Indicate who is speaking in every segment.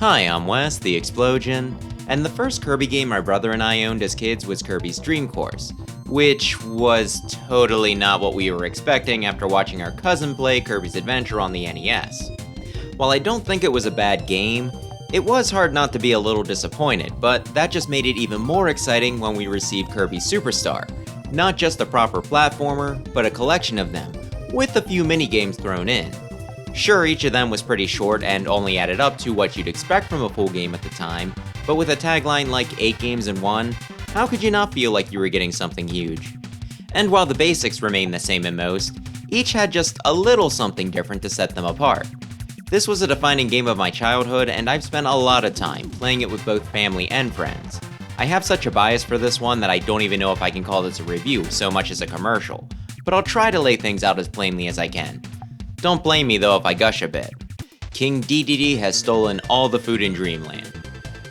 Speaker 1: Hi, I'm Wes, the Explosion, and the first Kirby game my brother and I owned as kids was Kirby's Dream Course, which was totally not what we were expecting after watching our cousin play Kirby's Adventure on the NES. While I don't think it was a bad game, it was hard not to be a little disappointed, but that just made it even more exciting when we received Kirby Superstar. Not just a proper platformer, but a collection of them, with a few minigames thrown in. Sure, each of them was pretty short and only added up to what you'd expect from a full game at the time, but with a tagline like 8 games in 1, how could you not feel like you were getting something huge? And while the basics remained the same in most, each had just a little something different to set them apart. This was a defining game of my childhood, and I've spent a lot of time playing it with both family and friends. I have such a bias for this one that I don't even know if I can call this a review so much as a commercial, but I'll try to lay things out as plainly as I can. Don't blame me though if I gush a bit. King DDD has stolen all the food in Dreamland.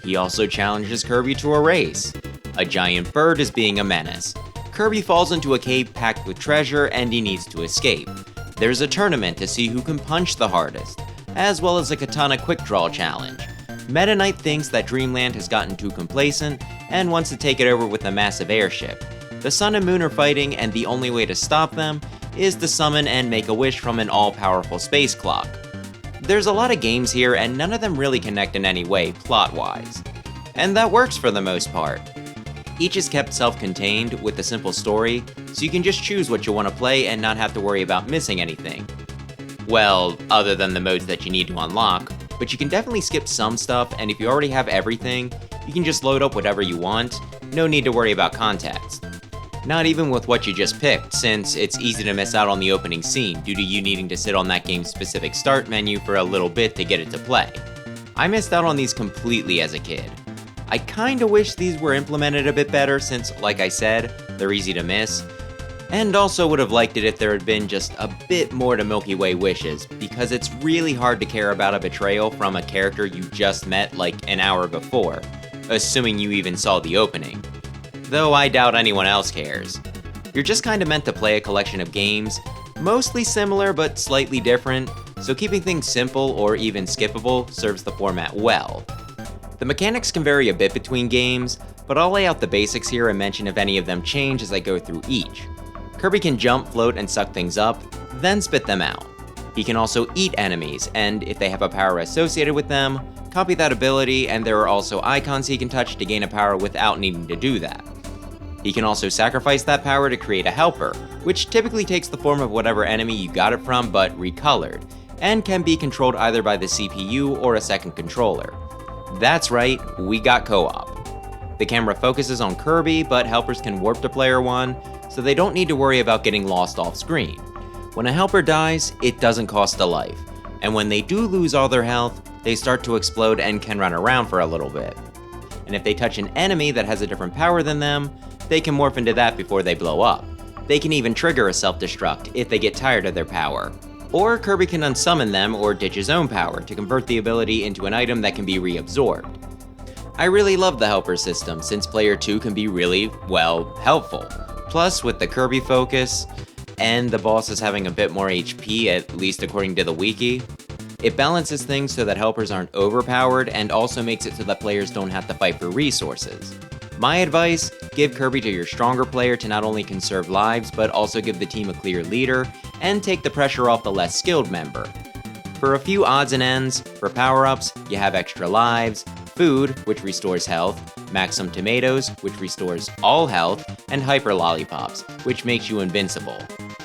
Speaker 1: He also challenges Kirby to a race. A giant bird is being a menace. Kirby falls into a cave packed with treasure and he needs to escape. There's a tournament to see who can punch the hardest, as well as a katana quick draw challenge. Meta Knight thinks that Dreamland has gotten too complacent and wants to take it over with a massive airship. The Sun and Moon are fighting, and the only way to stop them is to summon and make a wish from an all-powerful space clock. There's a lot of games here, and none of them really connect in any way, plot-wise. And that works for the most part. Each is kept self-contained with a simple story, so you can just choose what you want to play and not have to worry about missing anything. Well, other than the modes that you need to unlock, but you can definitely skip some stuff, and if you already have everything, you can just load up whatever you want, no need to worry about context. Not even with what you just picked, since it's easy to miss out on the opening scene due to you needing to sit on that game's specific start menu for a little bit to get it to play. I missed out on these completely as a kid. I kinda wish these were implemented a bit better since, like I said, they're easy to miss, and also would have liked it if there had been just a bit more to Milky Way Wishes, because it's really hard to care about a betrayal from a character you just met like an hour before, assuming you even saw the opening. Though I doubt anyone else cares. You're just kinda meant to play a collection of games, mostly similar but slightly different, so keeping things simple or even skippable serves the format well. The mechanics can vary a bit between games, but I'll lay out the basics here and mention if any of them change as I go through each. Kirby can jump, float, and suck things up, then spit them out. He can also eat enemies, and if they have a power associated with them, copy that ability, and there are also icons he can touch to gain a power without needing to do that. He can also sacrifice that power to create a helper, which typically takes the form of whatever enemy you got it from but recolored, and can be controlled either by the CPU or a second controller. That's right, we got co-op. The camera focuses on Kirby, but helpers can warp to player 1, so they don't need to worry about getting lost off screen. When a helper dies, it doesn't cost a life, and when they do lose all their health, they start to explode and can run around for a little bit. And if they touch an enemy that has a different power than them, they can morph into that before they blow up. They can even trigger a self-destruct if they get tired of their power. Or Kirby can unsummon them or ditch his own power to convert the ability into an item that can be reabsorbed. I really love the helper system since player 2 can be really, well, helpful. Plus, with the Kirby focus, and the bosses having a bit more HP, at least according to the wiki, it balances things so that helpers aren't overpowered and also makes it so that players don't have to fight for resources. My advice, give Kirby to your stronger player to not only conserve lives, but also give the team a clear leader, and take the pressure off the less skilled member. For a few odds and ends, for power-ups, you have extra lives, food, which restores health, Maximum Tomatoes, which restores all health, and Hyper Lollipops, which makes you invincible.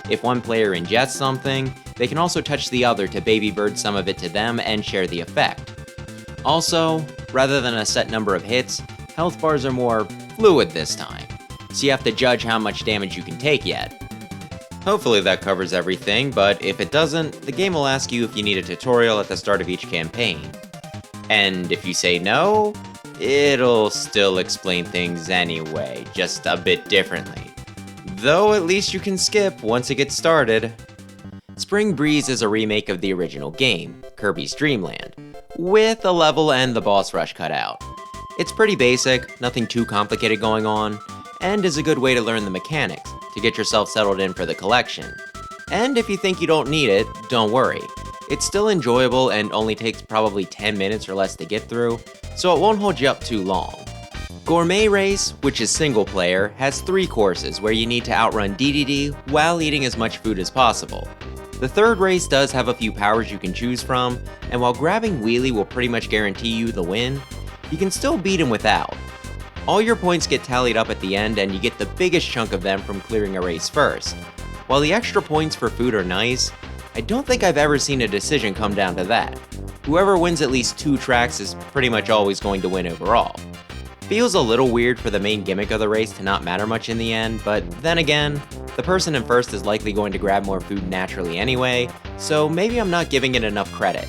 Speaker 1: If one player ingests something, they can also touch the other to baby bird some of it to them and share the effect. Also, rather than a set number of hits, health bars are more fluid this time, so you have to judge how much damage you can take yet. Hopefully that covers everything, but if it doesn't, the game will ask you if you need a tutorial at the start of each campaign. And if you say no, it'll still explain things anyway, just a bit differently. Though at least you can skip once it gets started. Spring Breeze is a remake of the original game, Kirby's Dream Land, with a level and the boss rush cut out. It's pretty basic, nothing too complicated going on, and is a good way to learn the mechanics, to get yourself settled in for the collection. And if you think you don't need it, don't worry. It's still enjoyable and only takes probably 10 minutes or less to get through, so it won't hold you up too long. Gourmet Race, which is single player, has 3 courses where you need to outrun DDD while eating as much food as possible. The third race does have a few powers you can choose from, and while grabbing Wheelie will pretty much guarantee you the win, you can still beat him without. All your points get tallied up at the end and you get the biggest chunk of them from clearing a race first. While the extra points for food are nice, I don't think I've ever seen a decision come down to that. Whoever wins at least 2 tracks is pretty much always going to win overall. Feels a little weird for the main gimmick of the race to not matter much in the end, but then again, the person in first is likely going to grab more food naturally anyway, so maybe I'm not giving it enough credit.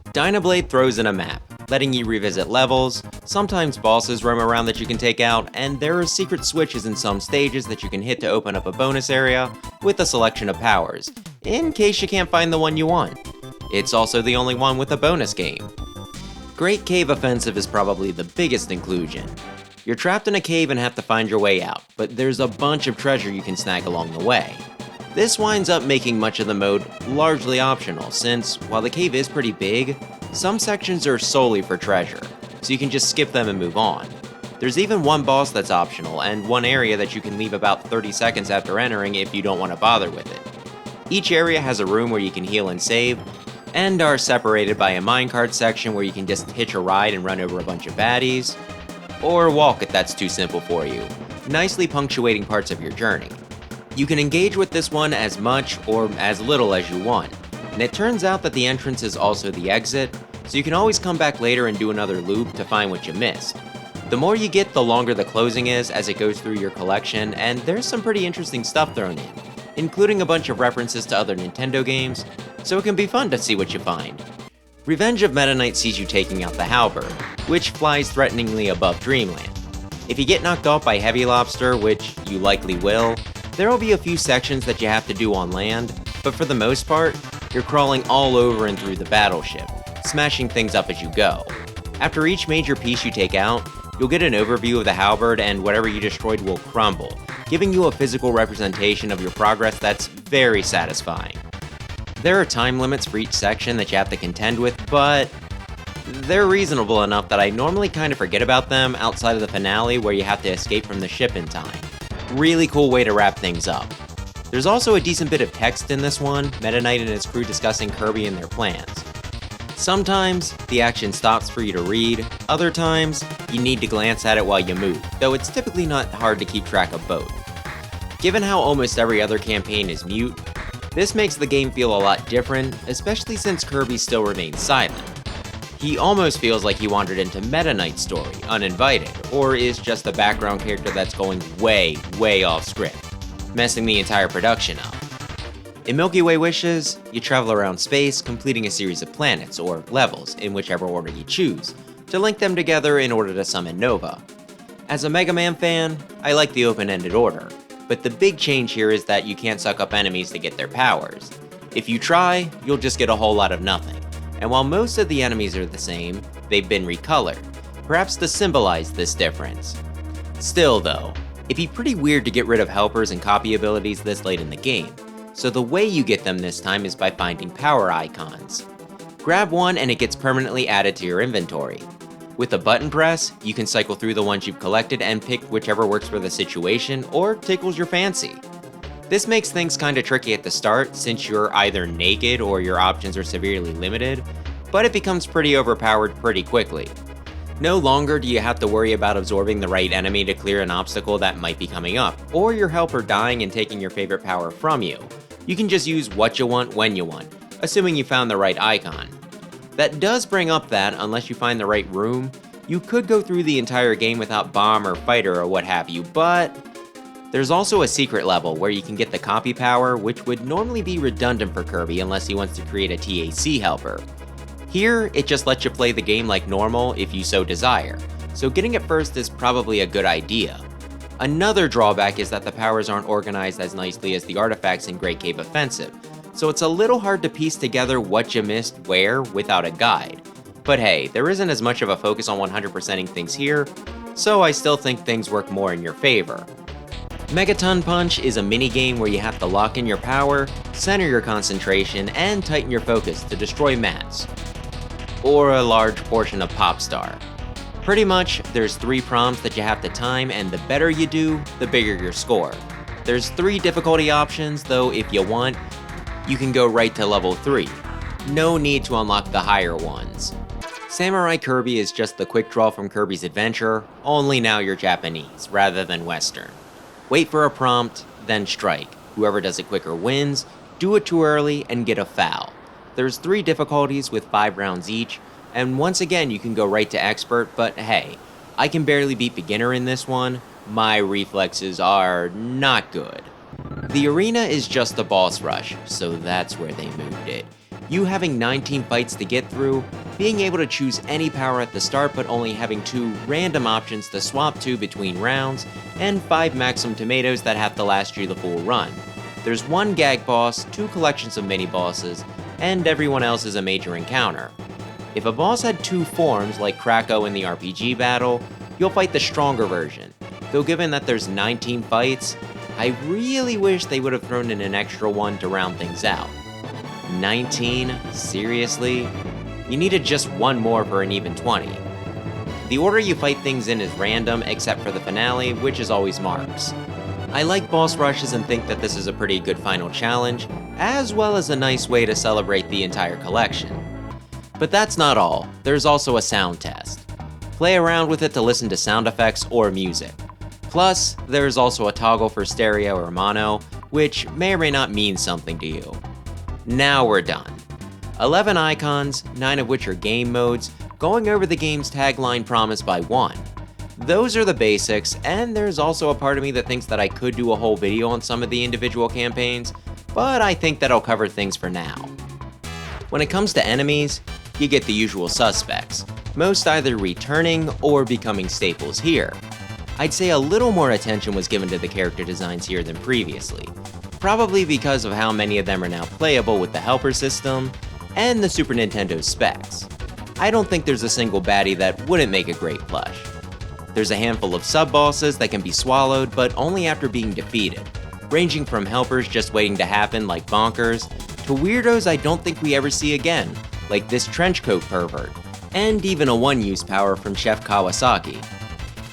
Speaker 1: Dynablade throws in a map, letting you revisit levels, sometimes bosses roam around that you can take out, and there are secret switches in some stages that you can hit to open up a bonus area with a selection of powers, in case you can't find the one you want. It's also the only one with a bonus game. Great Cave Offensive is probably the biggest inclusion. You're trapped in a cave and have to find your way out, but there's a bunch of treasure you can snag along the way. This winds up making much of the mode largely optional, since while the cave is pretty big, some sections are solely for treasure, so you can just skip them and move on. There's even one boss that's optional, and one area that you can leave about 30 seconds after entering if you don't want to bother with it. Each area has a room where you can heal and save, and are separated by a minecart section where you can just hitch a ride and run over a bunch of baddies, or walk if that's too simple for you, nicely punctuating parts of your journey. You can engage with this one as much or as little as you want, and it turns out that the entrance is also the exit, so you can always come back later and do another loop to find what you missed. The more you get, the longer the closing is as it goes through your collection, and there's some pretty interesting stuff thrown in, including a bunch of references to other Nintendo games, so it can be fun to see what you find. Revenge of Meta Knight sees you taking out the halberd, which flies threateningly above Dreamland. If you get knocked off by Heavy Lobster, which you likely will, there will be a few sections that you have to do on land, but for the most part, you're crawling all over and through the battleship, smashing things up as you go. After each major piece you take out, you'll get an overview of the halberd and whatever you destroyed will crumble, giving you a physical representation of your progress that's very satisfying. There are time limits for each section that you have to contend with, but they're reasonable enough that I normally kind of forget about them outside of the finale where you have to escape from the ship in time. Really cool way to wrap things up. There's also a decent bit of text in this one, Meta Knight and his crew discussing Kirby and their plans. Sometimes, the action stops for you to read, other times, you need to glance at it while you move, though it's typically not hard to keep track of both. Given how almost every other campaign is mute, this makes the game feel a lot different, especially since Kirby still remains silent. He almost feels like he wandered into Meta Knight's story, uninvited, or is just a background character that's going way off script, messing the entire production up. In Milky Way Wishes, you travel around space, completing a series of planets, or levels, in whichever order you choose, to link them together in order to summon Nova. As a Mega Man fan, I like the open-ended order, but the big change here is that you can't suck up enemies to get their powers. If you try, you'll just get a whole lot of nothing. And while most of the enemies are the same, they've been recolored, perhaps to symbolize this difference. Still though, it'd be pretty weird to get rid of helpers and copy abilities this late in the game, so the way you get them this time is by finding power icons. Grab one and it gets permanently added to your inventory. With a button press, you can cycle through the ones you've collected and pick whichever works for the situation or tickles your fancy. This makes things kinda tricky at the start since you're either naked or your options are severely limited, but it becomes pretty overpowered pretty quickly. No longer do you have to worry about absorbing the right enemy to clear an obstacle that might be coming up, or your helper dying and taking your favorite power from you. You can just use what you want when you want, assuming you found the right icon. That does bring up that, unless you find the right room, you could go through the entire game without bomb or fighter or what have you, but there's also a secret level where you can get the copy power, which would normally be redundant for Kirby unless he wants to create a TAC helper. Here, it just lets you play the game like normal if you so desire, so getting it first is probably a good idea. Another drawback is that the powers aren't organized as nicely as the artifacts in Great Cave Offensive, so it's a little hard to piece together what you missed where without a guide. But hey, there isn't as much of a focus on 100%ing things here, so I still think things work more in your favor. Megaton Punch is a minigame where you have to lock in your power, center your concentration, and tighten your focus to destroy mats, or a large portion of Popstar. Pretty much, there's 3 prompts that you have to time, and the better you do, the bigger your score. There's 3 difficulty options, though if you want, you can go right to level 3. No need to unlock the higher ones. Samurai Kirby is just the quick draw from Kirby's Adventure, only now you're Japanese, rather than Western. Wait for a prompt, then strike. Whoever does it quicker wins, do it too early, and get a foul. There's 3 difficulties with 5 rounds each, and once again you can go right to expert, but hey, I can barely beat beginner in this one. My reflexes are not good. The arena is just the boss rush, so that's where they moved it. You having 19 fights to get through, being able to choose any power at the start but only having 2 random options to swap to between rounds, and 5 maximum tomatoes that have to last you the full run. There's 1 gag boss, 2 collections of mini bosses, and everyone else is a major encounter. If a boss had 2 forms like Krako in the RPG battle, you'll fight the stronger version. Though given that there's 19 fights, I really wish they would have thrown in an extra one to round things out. 19? Seriously? You needed just 1 more for an even 20. The order you fight things in is random except for the finale, which is always Mark's. I like boss rushes and think that this is a pretty good final challenge, as well as a nice way to celebrate the entire collection. But that's not all, there's also a sound test. Play around with it to listen to sound effects or music. Plus, there's also a toggle for stereo or mono, which may or may not mean something to you. Now we're done. 11 icons, 9 of which are game modes, going over the game's tagline promised by 1. Those are the basics, and there's also a part of me that thinks that I could do a whole video on some of the individual campaigns, but I think that'll cover things for now. When it comes to enemies, you get the usual suspects, most either returning or becoming staples here. I'd say a little more attention was given to the character designs here than previously, probably because of how many of them are now playable with the helper system and the Super Nintendo specs. I don't think there's a single baddie that wouldn't make a great plush. There's a handful of sub-bosses that can be swallowed, but only after being defeated, ranging from helpers just waiting to happen like Bonkers, to weirdos I don't think we ever see again, like this trenchcoat pervert, and even a one-use power from Chef Kawasaki.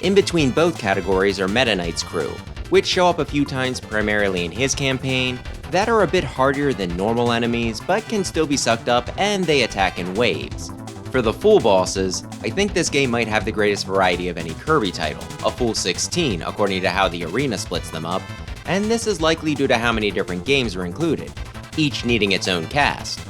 Speaker 1: In between both categories are Meta Knight's crew, which show up a few times primarily in his campaign, that are a bit hardier than normal enemies, but can still be sucked up and they attack in waves. For the full bosses, I think this game might have the greatest variety of any Kirby title, a full 16 according to how the arena splits them up, and this is likely due to how many different games are included, each needing its own cast.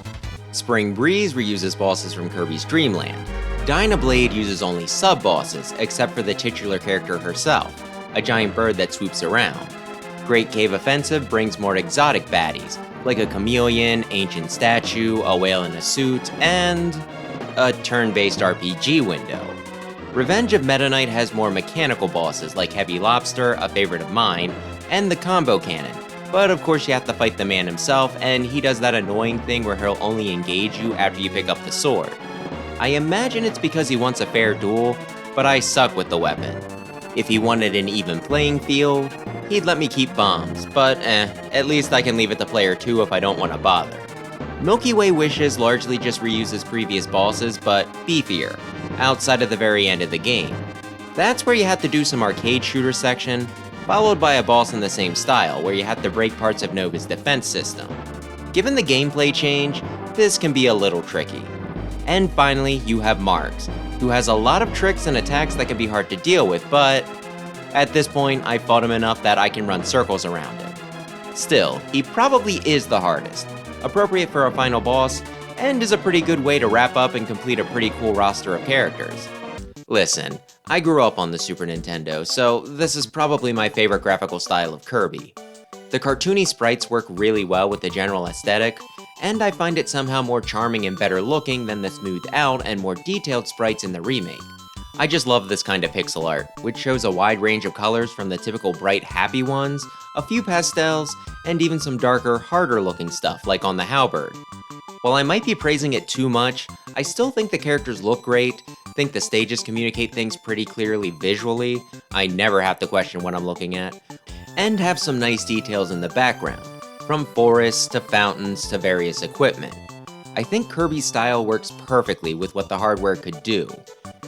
Speaker 1: Spring Breeze reuses bosses from Kirby's Dream Land. Dynablade uses only sub-bosses, except for the titular character herself, a giant bird that swoops around. Great Cave Offensive brings more exotic baddies, like a chameleon, ancient statue, a whale in a suit, and a turn-based RPG window. Revenge of Meta Knight has more mechanical bosses like Heavy Lobster, a favorite of mine, and the Combo Cannon, but of course you have to fight the man himself, and he does that annoying thing where he'll only engage you after you pick up the sword. I imagine it's because he wants a fair duel, but I suck with the weapon. If he wanted an even playing field, he'd let me keep bombs, but at least I can leave it to player 2 if I don't want to bother. Milky Way Wishes largely just reuses previous bosses, but beefier, outside of the very end of the game. That's where you have to do some arcade shooter section, followed by a boss in the same style, where you have to break parts of Nova's defense system. Given the gameplay change, this can be a little tricky. And finally, you have Marks, who has a lot of tricks and attacks that can be hard to deal with, but at this point, I've fought him enough that I can run circles around him. Still, he probably is the hardest, appropriate for a final boss, and is a pretty good way to wrap up and complete a pretty cool roster of characters. Listen, I grew up on the Super Nintendo, so this is probably my favorite graphical style of Kirby. The cartoony sprites work really well with the general aesthetic, and I find it somehow more charming and better looking than the smoothed out and more detailed sprites in the remake. I just love this kind of pixel art, which shows a wide range of colors from the typical bright happy ones, a few pastels, and even some darker, harder looking stuff like on the halberd. While I might be praising it too much, I still think the characters look great, think the stages communicate things pretty clearly visually, I never have to question what I'm looking at, and have some nice details in the background, from forests to fountains to various equipment. I think Kirby's style works perfectly with what the hardware could do.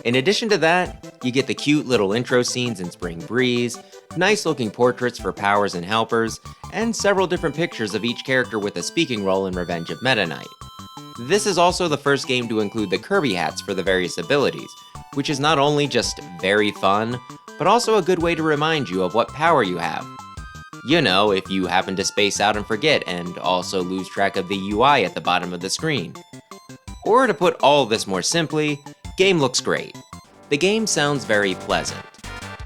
Speaker 1: In addition to that, you get the cute little intro scenes in Spring Breeze, nice looking portraits for powers and helpers, and several different pictures of each character with a speaking role in Revenge of Meta Knight. This is also the first game to include the Kirby hats for the various abilities, which is not only just very fun, but also a good way to remind you of what power you have. You know, if you happen to space out and forget, and also lose track of the UI at the bottom of the screen. Or to put all this more simply, game looks great. The game sounds very pleasant.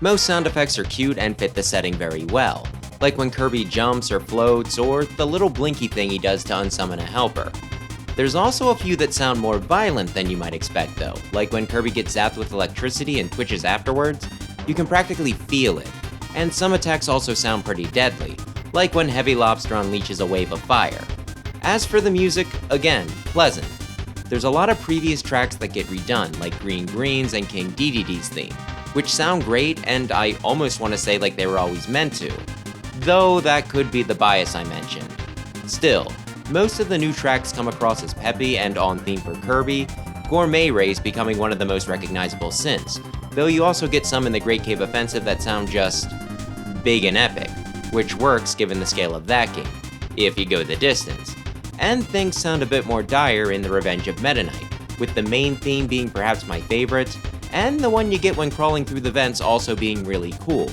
Speaker 1: Most sound effects are cute and fit the setting very well, like when Kirby jumps or floats, or the little blinky thing he does to unsummon a helper. There's also a few that sound more violent than you might expect though, like when Kirby gets zapped with electricity and twitches afterwards. You can practically feel it, and some attacks also sound pretty deadly, like when Heavy Lobster unleashes a wave of fire. As for the music, again, pleasant. There's a lot of previous tracks that get redone, like Green Green's and King Dedede's theme, which sound great and I almost want to say like they were always meant to. Though that could be the bias I mentioned. Still, most of the new tracks come across as peppy and on theme for Kirby, Gourmet Race becoming one of the most recognizable since, though you also get some in the Great Cave Offensive that sound just big and epic, which works given the scale of that game, if you go the distance. And things sound a bit more dire in the Revenge of Meta Knight, with the main theme being perhaps my favorite, and the one you get when crawling through the vents also being really cool.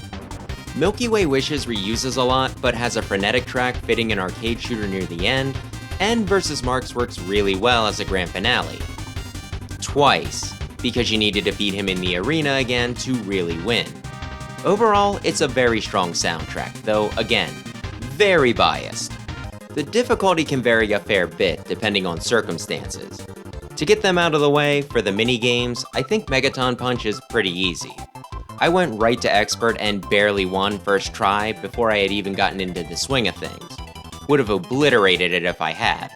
Speaker 1: Milky Way Wishes reuses a lot, but has a frenetic track fitting an arcade shooter near the end, and Versus Marks works really well as a grand finale. Twice, because you need to defeat him in the arena again to really win. Overall, it's a very strong soundtrack, though again, very biased. The difficulty can vary a fair bit depending on circumstances. To get them out of the way, for the mini-games, I think Megaton Punch is pretty easy. I went right to Expert and barely won first try before I had even gotten into the swing of things. Would have obliterated it if I had.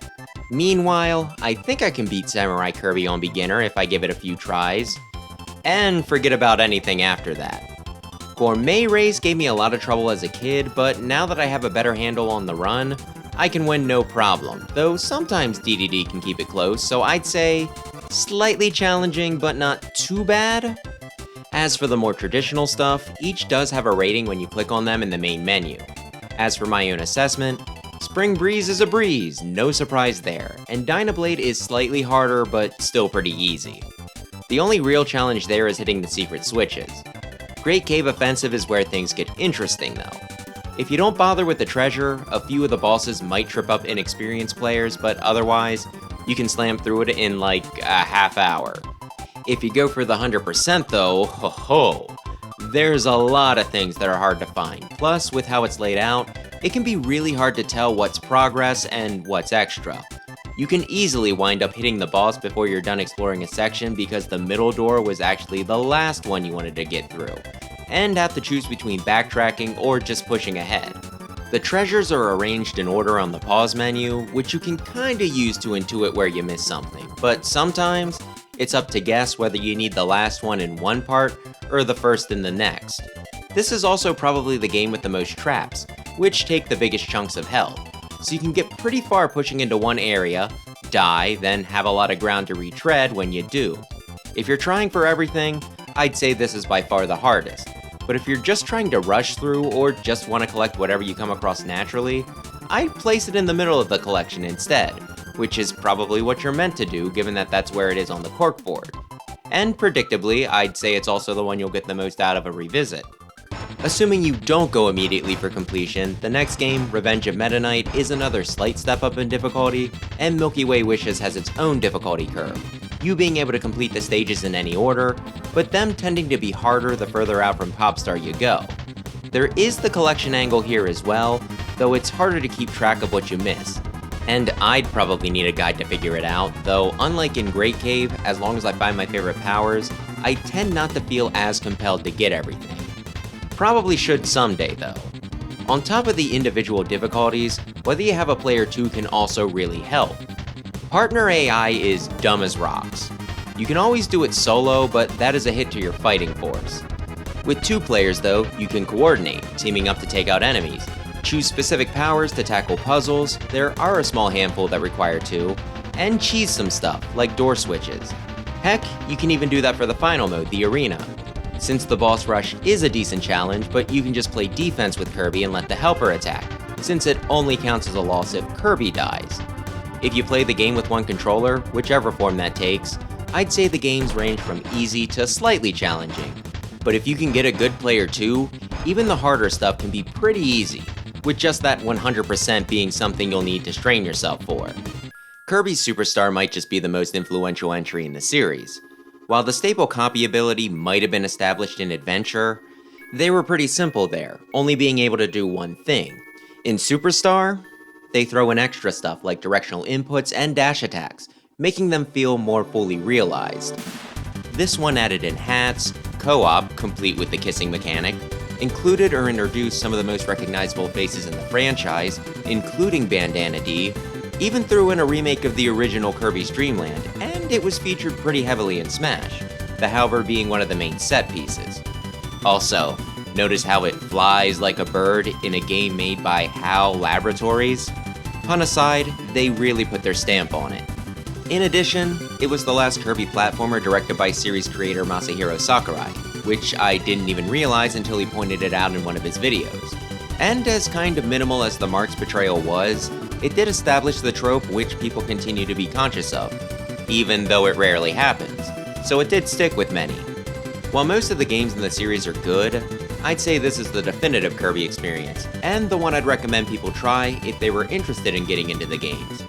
Speaker 1: Meanwhile, I think I can beat Samurai Kirby on beginner if I give it a few tries, and forget about anything after that. Gourmet Race gave me a lot of trouble as a kid, but now that I have a better handle on the run, I can win no problem, though sometimes DDD can keep it close, so I'd say slightly challenging but not too bad. As for the more traditional stuff, each does have a rating when you click on them in the main menu. As for my own assessment, Spring Breeze is a breeze, no surprise there, and Dynablade is slightly harder but still pretty easy. The only real challenge there is hitting the secret switches. Great Cave Offensive is where things get interesting though. If you don't bother with the treasure, a few of the bosses might trip up inexperienced players, but otherwise, you can slam through it in like a half hour. If you go for the 100% though, ho ho! There's a lot of things that are hard to find, plus with how it's laid out, it can be really hard to tell what's progress and what's extra. You can easily wind up hitting the boss before you're done exploring a section because the middle door was actually the last one you wanted to get through, and have to choose between backtracking or just pushing ahead. The treasures are arranged in order on the pause menu, which you can kinda use to intuit where you missed something, but sometimes it's up to guess whether you need the last one in one part or the first in the next. This is also probably the game with the most traps, which take the biggest chunks of health, so you can get pretty far pushing into one area, die, then have a lot of ground to retread when you do. If you're trying for everything, I'd say this is by far the hardest, but if you're just trying to rush through or just want to collect whatever you come across naturally, I'd place it in the middle of the collection instead, which is probably what you're meant to do given that that's where it is on the corkboard. And predictably, I'd say it's also the one you'll get the most out of a revisit. Assuming you don't go immediately for completion, the next game, Revenge of Meta Knight, is another slight step up in difficulty, and Milky Way Wishes has its own difficulty curve, you being able to complete the stages in any order, but them tending to be harder the further out from Popstar you go. There is the collection angle here as well, though it's harder to keep track of what you miss. And I'd probably need a guide to figure it out, though unlike in Great Cave, as long as I find my favorite powers, I tend not to feel as compelled to get everything. Probably should someday though. On top of the individual difficulties, whether you have a player 2 can also really help. Partner AI is dumb as rocks. You can always do it solo, but that is a hit to your fighting force. With 2 players though, you can coordinate, teaming up to take out enemies, choose specific powers to tackle puzzles, there are a small handful that require 2, and cheese some stuff, like door switches. Heck, you can even do that for the final mode, the arena. Since the boss rush is a decent challenge, but you can just play defense with Kirby and let the helper attack, since it only counts as a loss if Kirby dies. If you play the game with 1 controller, whichever form that takes, I'd say the games range from easy to slightly challenging. But if you can get a good player too, even the harder stuff can be pretty easy, with just that 100% being something you'll need to strain yourself for. Kirby's Superstar might just be the most influential entry in the series. While the staple copy ability might have been established in Adventure, they were pretty simple there, only being able to do one thing. In Superstar, they throw in extra stuff like directional inputs and dash attacks, making them feel more fully realized. This one added in hats, co-op, complete with the kissing mechanic, included or introduced some of the most recognizable faces in the franchise, including Bandana D, even threw in a remake of the original Kirby's Dream Land, and it was featured pretty heavily in Smash, the halberd being one of the main set pieces. Also, notice how it flies like a bird in a game made by HAL Laboratories? Pun aside, they really put their stamp on it. In addition, it was the last Kirby platformer directed by series creator Masahiro Sakurai, which I didn't even realize until he pointed it out in one of his videos. And as kind of minimal as the Mark's portrayal was, it did establish the trope which people continue to be conscious of, even though it rarely happens, so it did stick with many. While most of the games in the series are good, I'd say this is the definitive Kirby experience, and the one I'd recommend people try if they were interested in getting into the games.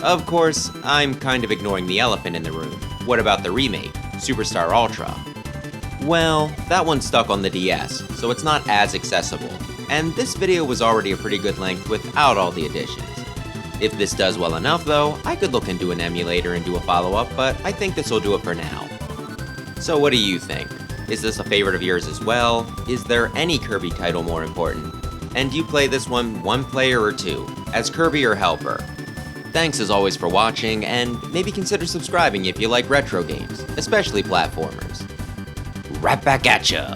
Speaker 1: Of course, I'm kind of ignoring the elephant in the room. What about the remake, Superstar Ultra? Well, that one stuck on the DS, so it's not as accessible, and this video was already a pretty good length without all the additions. If this does well enough though, I could look into an emulator and do a follow-up, but I think this will do it for now. So what do you think? Is this a favorite of yours as well? Is there any Kirby title more important? And do you play this one player or 2, as Kirby or Helper? Thanks as always for watching, and maybe consider subscribing if you like retro games, especially platformers. Right back at ya!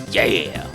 Speaker 1: Yeah!